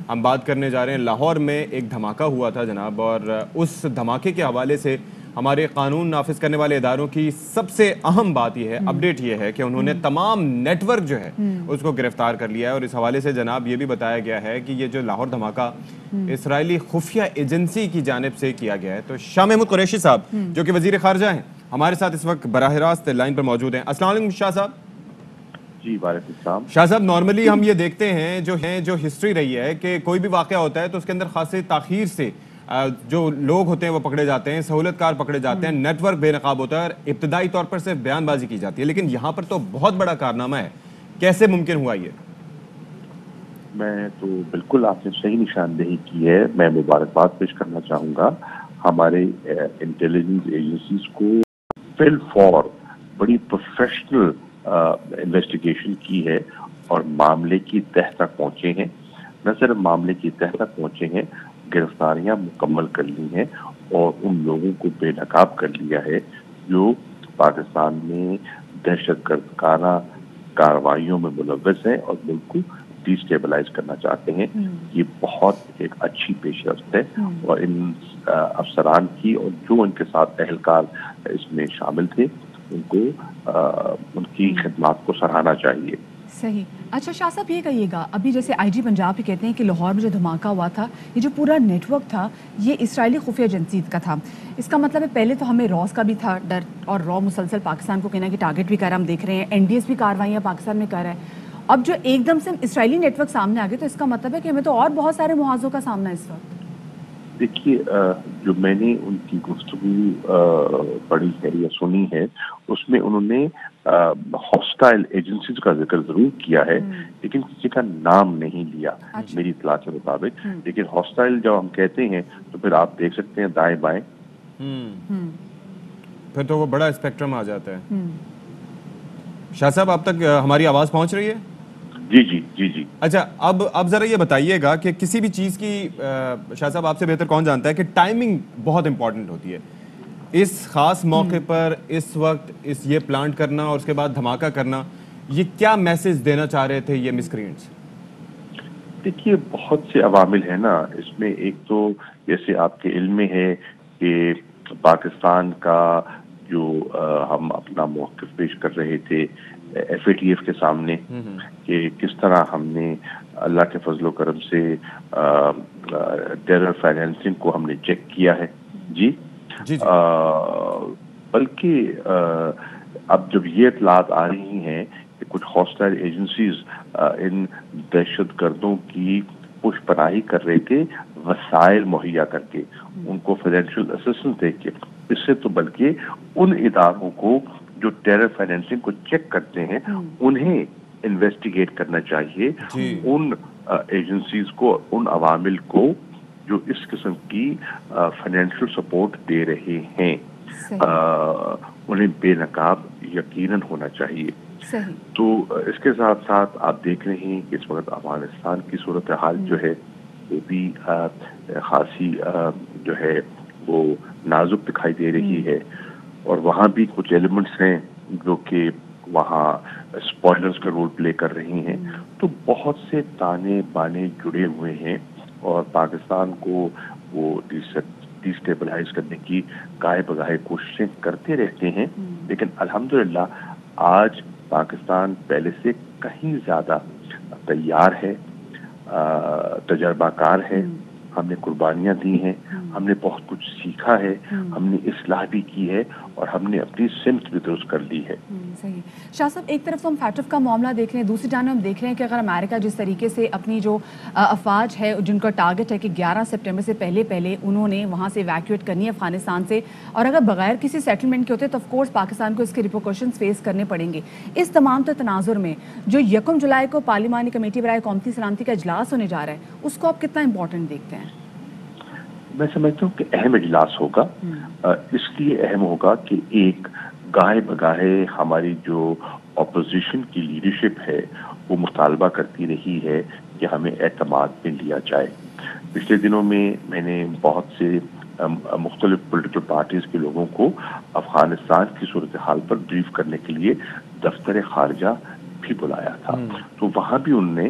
ہم بات کرنے جا رہے ہیں لاہور میں ایک دھماکہ ہوا تھا جناب، اور اس دھماکے کے حوالے سے ہمارے قانون نافذ کرنے والے اداروں کی سب سے اہم بات یہ ہے، اپڈیٹ یہ ہے کہ انہوں نے تمام نیٹ ورک جو ہے اس کو گرفتار کر لیا ہے۔ اور اس حوالے سے جناب یہ بھی بتایا گیا ہے کہ یہ جو لاہور دھماکہ اسرائیلی خفیہ ایجنسی کی جانب سے کیا گیا ہے۔ تو شاہ محمود قریشی صاحب جو کہ وزیر خارجہ ہیں، ہمارے ساتھ اس وقت براہ راست لائن پر موجود ہیں۔ السلام علیکم شاہ صاحب۔ جی وعلیکم السلام۔ شاہ صاحب، نارملی ہم یہ دیکھتے ہیں جو ہسٹری رہی ہے کہ کوئی بھی واقعہ ہوتا ہے تو اس کے اندر خاصی تاخیر سے جو لوگ ہوتے ہیں وہ پکڑے جاتے ہیں، سہولت کار پکڑے جاتے ہیں، نیٹ ورک بے نقاب ہوتا ہے اور ابتدائی طور پر صرف بیان بازی کی جاتی ہے، لیکن یہاں پر تو بہت بڑا کارنامہ ہے۔ کیسے ممکن ہوا یہ؟ میں تو بالکل آپ نے صحیح نشاندہی کی ہے۔ میں مبارکباد پیش کرنا چاہوں گا ہمارے انٹیلیجنس ایجنسیز کو فل فور بڑی پروفیشنل انویسٹیگیشن کی ہے اور معاملے کی تہہ تک پہنچے ہیں۔ نہ صرف معاملے کی تہہ تک پہنچے ہیں، گرفتاریاں مکمل کر لی ہیں اور ان لوگوں کو بے نقاب کر لیا ہے جو پاکستان میں دہشت گردانہ کارروائیوں میں ملوث ہیں اور ملک کو ڈی اسٹیبلائز کرنا چاہتے ہیں۔ یہ بہت ایک اچھی پیش رفت ہے اور ان افسران کی اور جو ان کے ساتھ اہلکار اس میں شامل تھے ان کو ان کی خدمات کو سراہنا چاہیے۔ صحیح۔ اچھا شاہ صاحب یہ کہیے گا، ابھی جیسے آئی جی پنجاب ہی کہتے ہیں کہ لاہور میں جو دھماکہ ہوا تھا، یہ جو پورا نیٹ ورک تھا یہ اسرائیلی خفیہ ایجنسی کا تھا۔ اس کا مطلب ہے پہلے تو ہمیں راس کا بھی تھا ڈر، اور را مسلسل پاکستان کو کہنا کہ ٹارگٹ بھی کر رہا ہے، ہم دیکھ رہے ہیں این ڈی ایس بھی کاروائیاں پاکستان میں کر رہا ہے۔ اب جو ایک دم سے اسرائیلی نیٹ ورک سامنے آ گئے تو اس کا مطلب ہے کہ ہمیں تو اور بہت سارے محاذوں کا سامنا اس وقت۔ دیکھیے، جو میں نے ان کی گفتگو پڑھی ہے یا سنی ہے اس میں انہوں نے ہاسٹائل ایجنسیز کا ذکر ضرور کیا ہے لیکن کسی کا نام نہیں لیا میری اطلاع کے مطابق۔ لیکن ہاسٹائل جب ہم کہتے ہیں تو پھر آپ دیکھ سکتے ہیں دائیں بائیں، پھر تو وہ بڑا اسپیکٹرم آ جاتا ہے۔ شاہ صاحب آپ تک ہماری آواز پہنچ رہی ہے؟ جی جی جی جی۔ اچھا، اب ذرا یہ بتائیے گا کہ کسی بھی چیز کی، شاہ صاحب آپ سے بہتر کون جانتا ہے کہ ٹائمنگ بہت امپورٹنٹ ہوتی ہے۔ اس خاص موقع پر اس وقت یہ پلانٹ کرنا اور اس کے بعد دھماکہ کرنا، یہ کیا میسج دینا چاہ رہے تھے یہ مسکرینٹس؟ دیکھیے بہت سے عوامل ہیں نا اس میں۔ ایک تو جیسے آپ کے علم میں ہے کہ پاکستان کا جو ہم اپنا موقف پیش کر رہے تھے ایف اے ٹی ایف کے سامنے کہ کس طرح ہم نے اللہ کے فضل و کرم سے ٹیرر فائنینسنگ کو ہم نے چیک کیا ہے۔ جی بلکہ اب جب یہ اطلاعات آ رہی ہیں کہ کچھ ہاسٹائل ایجنسیز ان دہشت گردوں کی پش پناہی کر رہے تھے وسائل مہیا کر کے، ان کو فائنینشیل اسسٹنس دے کے، اس سے تو بلکہ ان اداروں کو جو ٹیرر فائنینسنگ کو چیک کرتے ہیں انہیں انویسٹیگیٹ کرنا چاہیے، ان ایجنسیز کو، ان عوامل کو جو اس قسم کی فائنینشیل سپورٹ دے رہے ہیں، انہیں بے نقاب یقیناً ہونا چاہیے۔ تو اس کے ساتھ ساتھ آپ دیکھ رہے ہیں کہ اس وقت افغانستان کی صورتحال جو ہے وہ بھی خاصی جو ہے وہ نازک دکھائی دے رہی ہے، اور وہاں بھی کچھ ایلیمنٹس ہیں جو کہ وہاں اسپوائلرز کا رول پلے کر رہی ہیں۔ تو بہت سے تانے بانے جڑے ہوئے ہیں اور پاکستان کو وہ ڈی اسٹیبلائز کرنے کی گاہے بگاہے کوششیں کرتے رہتے ہیں، لیکن الحمدللہ آج پاکستان پہلے سے کہیں زیادہ تیار ہے، تجربہ کار ہے، ہم نے قربانیاں دی ہیں، ہم نے بہت کچھ سیکھا ہے، ہم نے اصلاح بھی کی ہے اور ہم نے اپنی سمت بھی درست کر لی ہے۔ صحیح۔ شاہ صاحب ایک طرف تو ہم فیٹف کا معاملہ دیکھ رہے ہیں، دوسری جانب ہم دیکھ رہے ہیں کہ اگر امریکہ جس طریقے سے اپنی جو افواج ہے جن کا ٹارگٹ ہے کہ 11 سپٹمبر سے پہلے انہوں نے وہاں سے ایویکویٹ کرنی ہے افغانستان سے، اور اگر بغیر کسی سیٹلمنٹ کے ہوتے تو آف کورس پاکستان کو اس کے ریپرکشنز فیس کرنے پڑیں گے۔ اس تمام تناظر میں جو 1 جولائی کو پارلیمانی کمیٹی برائے قومی سلامتی کا اجلاس ہونے جا رہا ہے، اس کو آپ کتنا امپورٹنٹ دیکھتے ہیں؟ میں سمجھتا ہوں کہ اہم اجلاس ہوگا، اس لیے اہم ہوگا کہ ایک گاہے بگاہے ہماری جو اپوزیشن کی لیڈرشپ ہے وہ مطالبہ کرتی رہی ہے کہ ہمیں اعتماد میں لیا جائے۔ پچھلے دنوں میں نے بہت سے مختلف پولیٹیکل پارٹیز کے لوگوں کو افغانستان کی صورتحال پر بریف کرنے کے لیے دفتر خارجہ بھی بلایا تھا، تو وہاں بھی انہوں نے